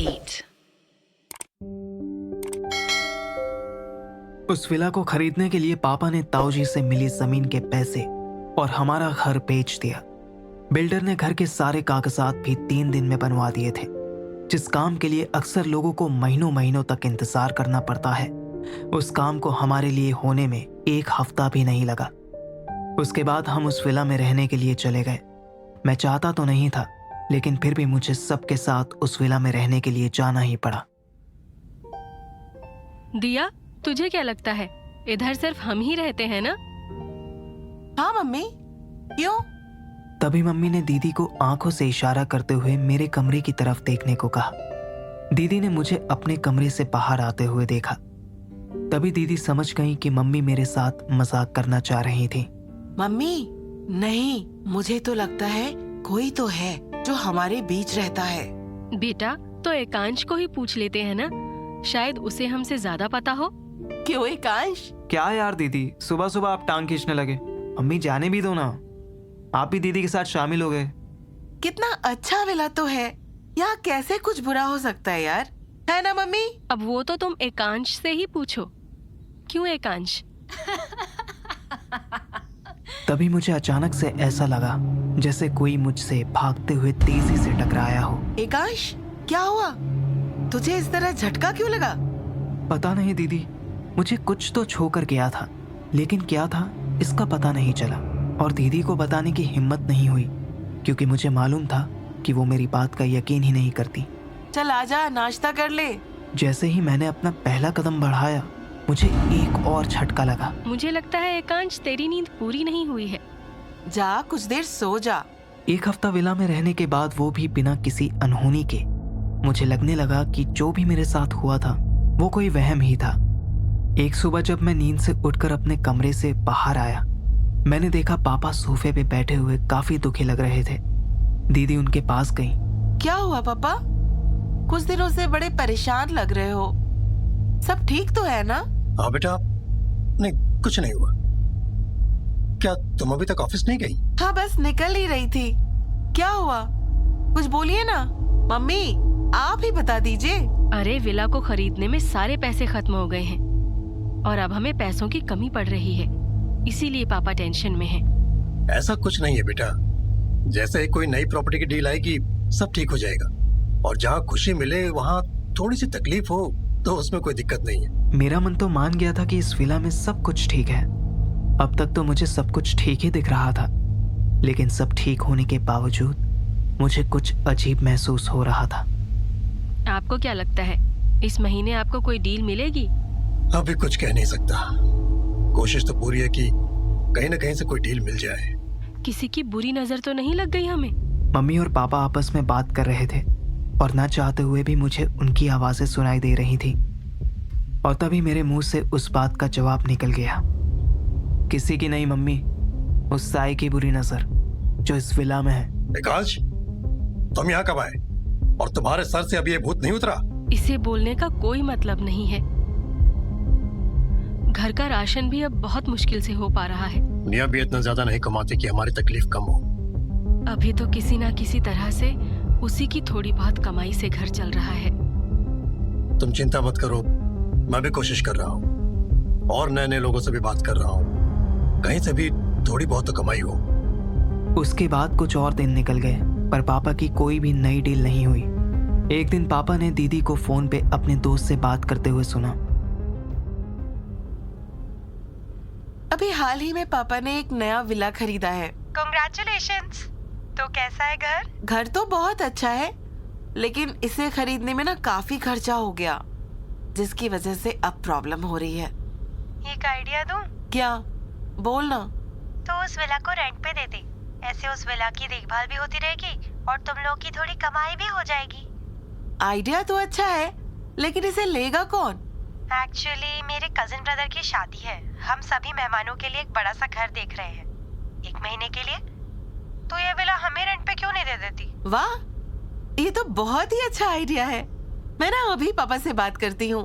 8. उस विला को खरीदने के लिए पापा ने ताऊजी से मिली जमीन के पैसे और हमारा घर बेच दिया। बिल्डर ने घर के सारे कागजात भी 3 दिन में बनवा दिए थे। जिस काम के लिए अक्सर लोगों को महीनों महीनों तक इंतजार करना पड़ता है, उस काम को हमारे लिए होने में 1 हफ्ता भी नहीं लगा। उसके बाद हम उस विला में रहने के लिए चले गए। मैं चाहता तो नहीं था, लेकिन फिर भी मुझे सबके साथ उस विला में रहने के लिए जाना ही पड़ा। दिया, तुझे क्या लगता है इधर सिर्फ हम ही रहते हैं ना? हाँ मम्मी, क्यों? तभी मम्मी ने दीदी को आंखों से इशारा करते हुए मेरे कमरे की तरफ देखने को कहा। दीदी ने मुझे अपने कमरे से बाहर आते हुए देखा। तभी दीदी समझ गई कि मम्मी मेरे साथ मजाक करना चाह रही थी। मम्मी, नहीं, मुझे तो लगता है कोई तो है जो हमारे बीच रहता है। बेटा, तो एकांश को ही पूछ लेते हैं ना, शायद उसे हमसे ज्यादा पता हो। क्यों एकांश? क्या यार दीदी, सुबह सुबह आप टांग खींचने लगे। अम्मी जाने भी दो ना, आप भी दीदी के साथ शामिल हो गए। कितना अच्छा विला तो है, यहाँ कैसे कुछ बुरा हो सकता है यार, है ना मम्मी? अब वो तो तुम एकांश से ही पूछो। क्यों एकांश? तभी मुझे अचानक से ऐसा लगा जैसे कोई मुझसे भागते हुए तेजी से टकराया हो। एकांश, क्या हुआ? तुझे इस तरह झटका क्यों लगा? पता नहीं दीदी, मुझे कुछ तो छू कर गया था, लेकिन क्या था इसका पता नहीं चला और दीदी को बताने की हिम्मत नहीं हुई, क्योंकि मुझे मालूम था कि वो मेरी बात का यकीन ही नहीं करती। चल आजा, नाश्ता कर ले। जैसे ही मैंने अपना पहला कदम बढ़ाया, मुझे एक और झटका लगा। मुझे लगता है एकांश, तेरी नींद पूरी नहीं हुई है। जा, कुछ देर सो जा। 1 हफ्ता विला में रहने के बाद, वो भी बिना किसी अनहोनी के, मुझे लगने लगा कि जो भी मेरे साथ हुआ था वो कोई वहम ही था। एक सुबह जब मैं नींद से उठकर अपने कमरे से बाहर आया, मैंने देखा पापा सोफे पे बैठे हुए काफी दुखी लग रहे थे। दीदी उनके पास गई। क्या हुआ पापा? कुछ दिनों से बड़े परेशान लग रहे हो, सब ठीक तो है ना? हाँ बेटा, नहीं कुछ नहीं हुआ। क्या तुम अभी तक ऑफिस नहीं गई? हाँ, बस निकल ही रही थी। क्या हुआ, कुछ बोलिए ना। मम्मी, आप ही बता दीजिए। अरे, विला को खरीदने में सारे पैसे खत्म हो गए हैं और अब हमें पैसों की कमी पड़ रही है, इसीलिए पापा टेंशन में हैं। ऐसा कुछ नहीं है बेटा, जैसे ही कोई नई प्रॉपर्टी की डील आएगी सब ठीक हो जाएगा, और जहाँ खुशी मिले वहाँ थोड़ी सी तकलीफ हो तो उसमें कोई दिक्कत नहीं है। मेरा मन तो मान गया था कि इस विला में सब कुछ ठीक है। अब तक तो मुझे सब कुछ ठीक ही दिख रहा था, लेकिन सब ठीक होने के बावजूद मुझे कुछ अजीब महसूस हो रहा था। आपको क्या लगता है, इस महीने आपको कोई डील मिलेगी? अभी कुछ कह नहीं सकता, कोशिश तो पूरी है कि कहीं न कहीं से कोई डील मिल जाए। किसी की बुरी नजर तो नहीं लग गई हमें? मम्मी और पापा आपस में बात कर रहे थे और ना चाहते हुए भी मुझे उनकी आवाजें सुनाई दे रही थी, और तभी मेरे मुंह से उस बात का जवाब निकल गया। किसी की नहीं मम्मी, उस साई की बुरी नजर जो इस विला में है। एकांश, तुम यहाँ कब आए और तुम्हारे सर से अभी ये भूत नहीं उतरा? इसे बोलने का कोई मतलब नहीं है। घर का राशन भी अब बहुत मुश्किल से हो पा रहा है। मियाँ भी इतना ज्यादा नहीं कमाते कि हमारी तकलीफ कम हो। अभी तो किसी ना किसी तरह से उसी की थोड़ी बहुत कमाई से घर चल रहा है। तुम चिंता मत करो, मैं भी कोशिश कर रहा हूँ और नए नए लोगों से भी बात कर रहा हूँ, कहीं से भी थोड़ी बहुत तो कमाई हो। उसके बाद कुछ और दिन निकल गए, पर पापा की कोई भी नई डील नहीं हुई। एक दिन पापा ने दीदी को फोन पे अपने दोस्त से बात करते हुए सुना। अभी हाल ही में पापा ने एक नया विला खरीदा है। Congratulations! तो कैसा है घर? घर तो बहुत अच्छा है, लेकिन इसे खरीदने में ना काफी खर्चा हो गया, जिसकी वजह से अब प्रॉब्लम हो रही है। एक आइडिया दूं? क्या? बोल ना। तो उस विला को रेंट पे दे दे, ऐसे उस विला की देखभाल भी होती रहेगी और तुम लोग की थोड़ी कमाई भी हो जाएगी। आइडिया तो अच्छा है, लेकिन इसे लेगा कौन? एक्चुअली मेरे कजिन ब्रदर की शादी है, हम सभी मेहमानों के लिए एक बड़ा सा घर देख रहे हैं 1 महीने के लिए, तो ये विला हमें रेंट पे क्यों नहीं दे देती? वाह, ये तो बहुत ही अच्छा आइडिया है। मैं ना अभी पापा से बात करती हूँ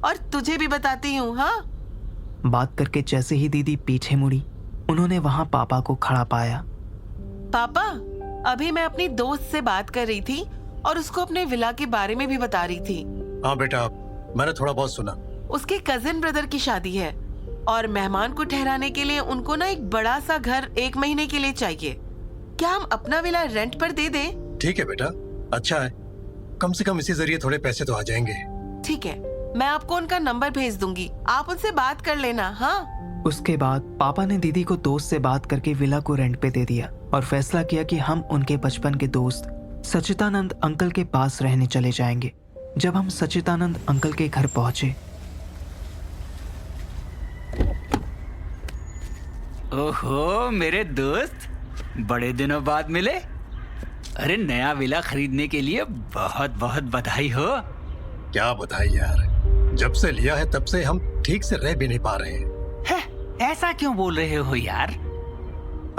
और तुझे भी बताती हूँ। हाँ, बात करके जैसे ही दीदी पीछे मुड़ी, उन्होंने वहां पापा को खड़ा पाया। पापा, अभी मैं अपनी दोस्त से बात कर रही थी, और उसको अपने विला के बारे में भी बता रही थी। हाँ बेटा, मैंने थोड़ा बहुत सुना। उसके कजिन ब्रदर की शादी है और मेहमान को ठहराने के लिए उनको ना एक बड़ा सा घर 1 महीने के लिए चाहिए। क्या हम अपना विला रेंट पर दे दें? ठीक है बेटा, अच्छा है, कम से कम इसी जरिए थोड़े पैसे तो आ जाएंगे। ठीक है, मैं आपको उनका नंबर भेज दूंगी, आप उनसे बात कर लेना। हाँ। उसके बाद पापा ने दीदी को दोस्त से बात करके विला को रेंट पे दे दिया और फैसला किया कि हम उनके बचपन के दोस्त सचिदानंद अंकल के पास रहने चले जाएंगे। जब हम सचिदानंद अंकल के घर पहुंचे, ओहो मेरे दोस्त, बड़े दिनों बाद मिले। अरे नया विला खरीदने के लिए बहुत बहुत बधाई हो। क्या बधाई यार, जब से लिया है तब से हम ठीक से रह भी नहीं पा रहे हैं। ऐसा क्यों बोल रहे हो यार?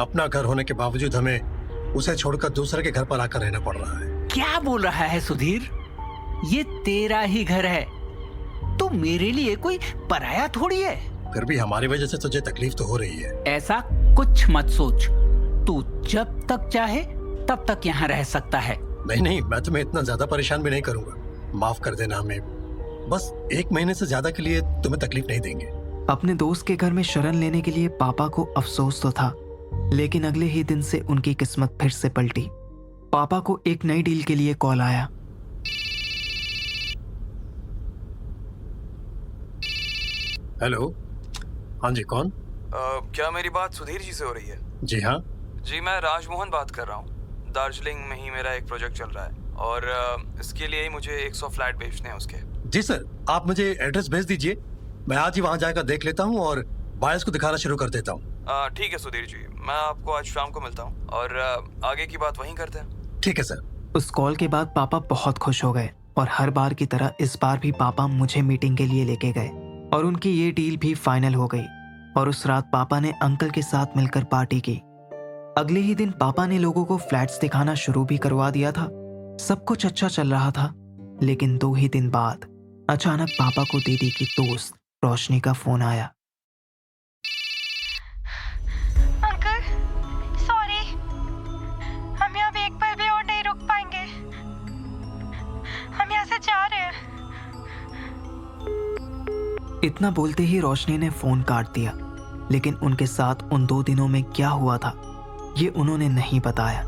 अपना घर होने के बावजूद हमें उसे छोड़कर दूसरे के घर पर आकर रहना पड़ रहा है। क्या बोल रहा है सुधीर? ये तेरा ही घर है, तू मेरे लिए कोई पराया थोड़ी है। फिर भी हमारी वजह से तुझे तकलीफ तो हो रही है। ऐसा कुछ मत सोच, तू जब तक चाहे तब तक यहाँ रह सकता है। नहीं, मैं तुम्हें इतना ज्यादा परेशान भी नहीं करूंगा। माफ कर देना हमें, बस 1 महीने से ज्यादा के लिए तुम्हें तकलीफ नहीं देंगे। अपने दोस्त के घर में शरण लेने के लिए पापा को अफसोस तो था, लेकिन अगले ही दिन से उनकी किस्मत फिर से पलटी। पापा को एक नई डील के लिए कॉल आया। हेलो, हाँ जी, कौन? क्या मेरी बात सुधीर जी से हो रही है? जी हाँ। जी, मैं राजमोहन बात कर रहा हूँ। दार्जिलिंग में ही मेरा एक प्रोजेक्ट चल रहा है और इसके लिए ही मुझे 100 फ्लैट बेचने हैं उसके। जी सर, आप मुझे एड्रेस भेज दीजिए, मैं आज ही वहाँ जाकर देख लेता हूँ और बायर्स को दिखाना शुरू कर देता हूँ। ठीक है सुधीर जी, मैं आपको आज शाम को मिलता हूँ और आगे की बात वहीं करते हैं। ठीक है सर। उस कॉल के बाद पापा बहुत खुश हो गए और हर बार की तरह इस बार भी पापा मुझे मीटिंग के लिए लेके गए और उनकी ये डील भी फाइनल हो गई। और उस रात पापा ने अंकल के साथ मिलकर पार्टी की। अगले ही दिन पापा ने लोगों को फ्लैट्स दिखाना शुरू भी करवा दिया था। सब कुछ अच्छा चल रहा था, लेकिन 2 ही दिन बाद अचानक पापा को दीदी की दोस्त रोशनी का फोन आया। अंकल, सॉरी, हम यहाँ एक पल भी और नहीं रुक पाएंगे। हम यहाँ से जा रहे हैं। इतना बोलते ही रोशनी ने फोन काट दिया, लेकिन उनके साथ उन 2 दिनों में क्या हुआ था ये उन्होंने नहीं बताया।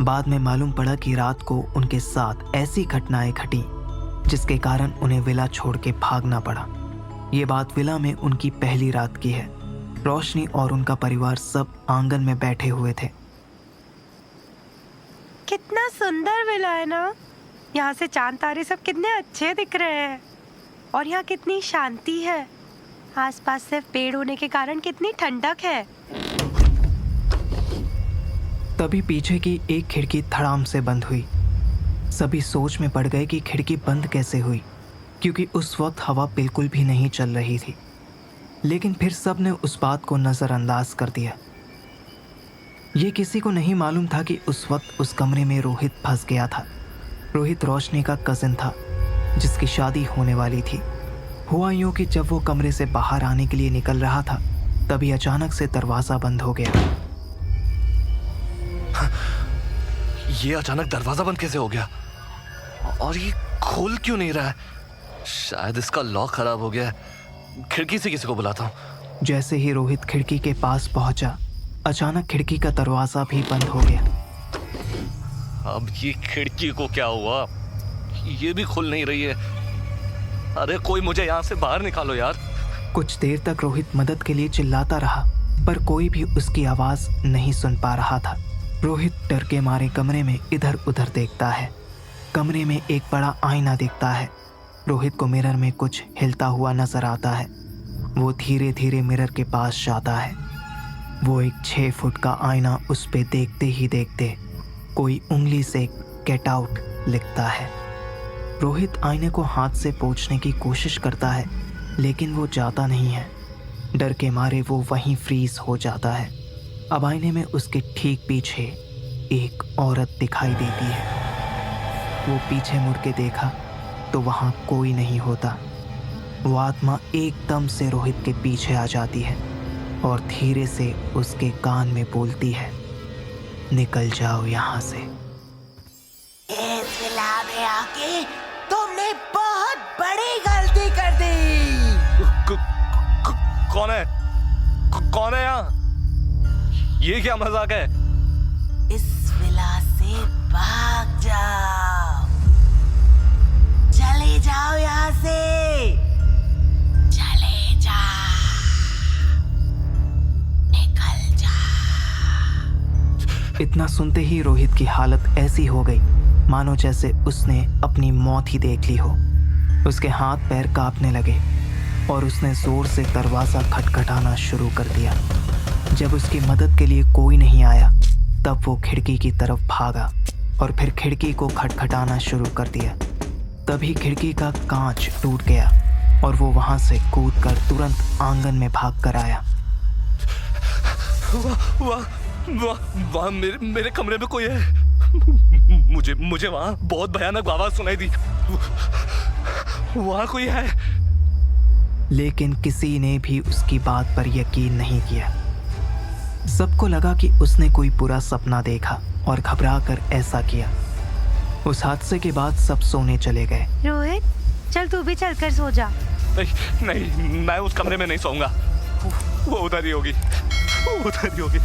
बाद में मालूम पड़ा कि रात को उनके साथ ऐसी घटनाएं घटी जिसके कारण उन्हें विला छोड़ के भागना पड़ा। ये बात विला में उनकी पहली रात की है। रोशनी और उनका परिवार सब आंगन में बैठे हुए थे। कितना सुंदर विला है ना। यहाँ से चांद तारे सब कितने अच्छे दिख रहे हैं और यहाँ कितनी शांति है। आसपास सिर्फ पेड़ होने के कारण कितनी ठंडक है। तभी पीछे की एक खिड़की धड़ाम से बंद हुई। सभी सोच में पड़ गए कि खिड़की बंद कैसे हुई, क्योंकि उस वक्त हवा बिल्कुल भी नहीं चल रही थी। लेकिन फिर सब ने उस बात को नज़रअंदाज कर दिया। ये किसी को नहीं मालूम था कि उस वक्त उस कमरे में रोहित फंस गया था। रोहित रोशनी का कजिन था जिसकी शादी होने वाली थी। हुआ यूं कि जब वो कमरे से बाहर आने के लिए निकल रहा था, तभी अचानक से दरवाज़ा बंद हो गया। ये अचानक दरवाजा बंद कैसे हो गया और ये खोल क्यों नहीं रहा है? शायद इसका लॉक खराब हो गया है। खिड़की से किसी को बुलाता हूँ। जैसे ही रोहित खिड़की के पास पहुंचा, अचानक खिड़की का दरवाजा भी बंद हो गया। अब ये खिड़की को क्या हुआ? ये भी खुल नहीं रही है। अरे कोई मुझे यहाँ से बाहर निकालो यार। कुछ देर तक रोहित मदद के लिए चिल्लाता रहा, पर कोई भी उसकी आवाज नहीं सुन पा रहा था। रोहित डर के मारे कमरे में इधर उधर देखता है। कमरे में एक बड़ा आईना दिखता है। रोहित को मिरर में कुछ हिलता हुआ नजर आता है। वो धीरे धीरे मिरर के पास जाता है। वो एक 6 फुट का आईना उस पे देखते ही देखते कोई उंगली से गेट आउट लिखता है। रोहित आईने को हाथ से पोंछने की कोशिश करता है, लेकिन वो जाता नहीं है। डर के मारे वो वहीं फ्रीज हो जाता है। अब आईने में उसके ठीक पीछे एक औरत दिखाई देती है। वो पीछे मुड़ के देखा तो वहाँ कोई नहीं होता। वो आत्मा एकदम से रोहित के पीछे आ जाती है और धीरे से उसके कान में बोलती है, निकल जाओ यहाँ से। इस विला में आके तुमने बहुत बड़ी गलती कर दी। कौन है? कौन है यहाँ? ये क्या मजाक है? इस विला से भाग जाओ, चले जाओ यहाँ से, चले जाओ, निकल जाओ। इतना सुनते ही रोहित की हालत ऐसी हो गई मानो जैसे उसने अपनी मौत ही देख ली हो। उसके हाथ पैर कांपने लगे और उसने जोर से दरवाज़ा खटखटाना शुरू कर दिया। जब उसकी मदद के लिए कोई नहीं आया तब वो खिड़की की तरफ भागा और फिर खिड़की को खटखटाना शुरू कर दिया। तभी खिड़की का कांच टूट गया और वो वहां से कूदकर तुरंत आंगन में भाग कर आया। वाह, मेरे कमरे में कोई है। मुझे वहां बहुत भयानक आवाज सुनाई दी। वहां कोई है। लेकिन किसी ने भी उसकी बात पर यकीन नहीं किया। सबको लगा कि उसने कोई बुरा सपना देखा और घबराकर ऐसा किया। उस हादसे के बाद सब सोने चले गए। रोहित, चल तू भी चलकर सो जा। नहीं, मैं उस कमरे में नहीं सोऊंगा। वो उधर ही होगी, वो उधर ही होगी।